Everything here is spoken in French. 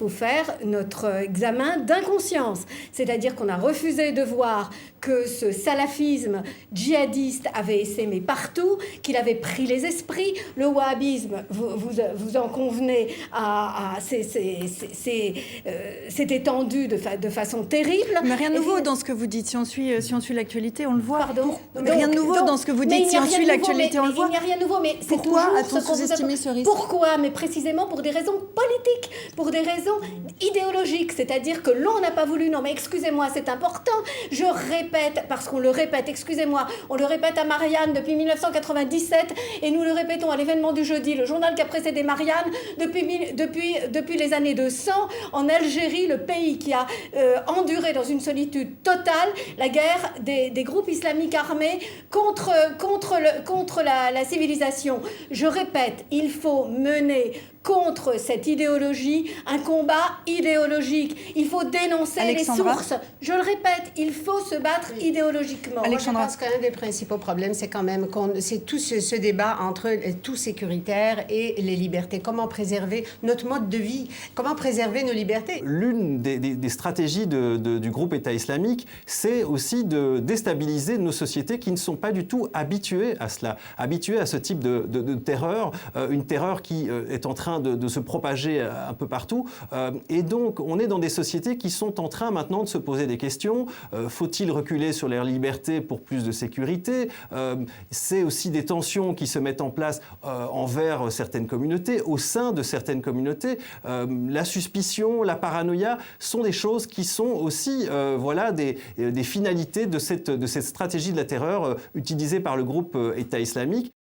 faut faire notre examen d'inconscience. C'est-à-dire qu'on a refusé de voir que ce salafisme djihadiste avait essaimé partout, qu'il avait pris les esprits. Le wahhabisme, vous en convenez, s'est étendu de façon terrible. Mais rien de nouveau dans ce que vous dites. Si on suit l'actualité, on le voit. Pardon. Rien de nouveau dans ce que vous dites. Si on suit l'actualité, on le voit. Il n'y a rien de nouveau, mais c'est toujours pourquoi a-t-on sous-estimé ce risque? Pourquoi? Mais précisément pour des raisons politiques, pour des raisons idéologiques. C'est-à-dire que l'on n'a pas voulu. Non, mais excusez-moi, c'est important. Je répète, parce qu'on le répète, excusez-moi, on le répète à Marianne depuis 1997 et nous le répétons à l'événement du jeudi, le journal qui a précédé Marianne, depuis les années 200, en Algérie, le pays qui a enduré dans une solitude totale la guerre des groupes islamiques armés contre la civilisation. Je répète, il faut mener contre cette idéologie un combat idéologique. Il faut dénoncer Alexandra. les sources. Je le répète, il faut se battre idéologiquement. Alexandra. Moi, je pense qu'un des principaux problèmes, c'est quand même c'est tout ce débat entre tout sécuritaire et les libertés. Comment préserver notre mode de vie? Comment préserver nos libertés? L'une des stratégies du groupe État islamique, c'est aussi de déstabiliser nos sociétés qui ne sont pas du tout habituées à cela, habituées à ce type de terreur, une terreur qui est en train de se propager un peu partout. Et donc, on est dans des sociétés qui sont en train maintenant de se poser des questions. Faut-il reculer sur leurs libertés pour plus de sécurité? C'est aussi des tensions qui se mettent en place envers certaines communautés, au sein de certaines communautés. La suspicion, la paranoïa sont des choses qui sont aussi des finalités de cette stratégie de la terreur utilisée par le groupe État islamique.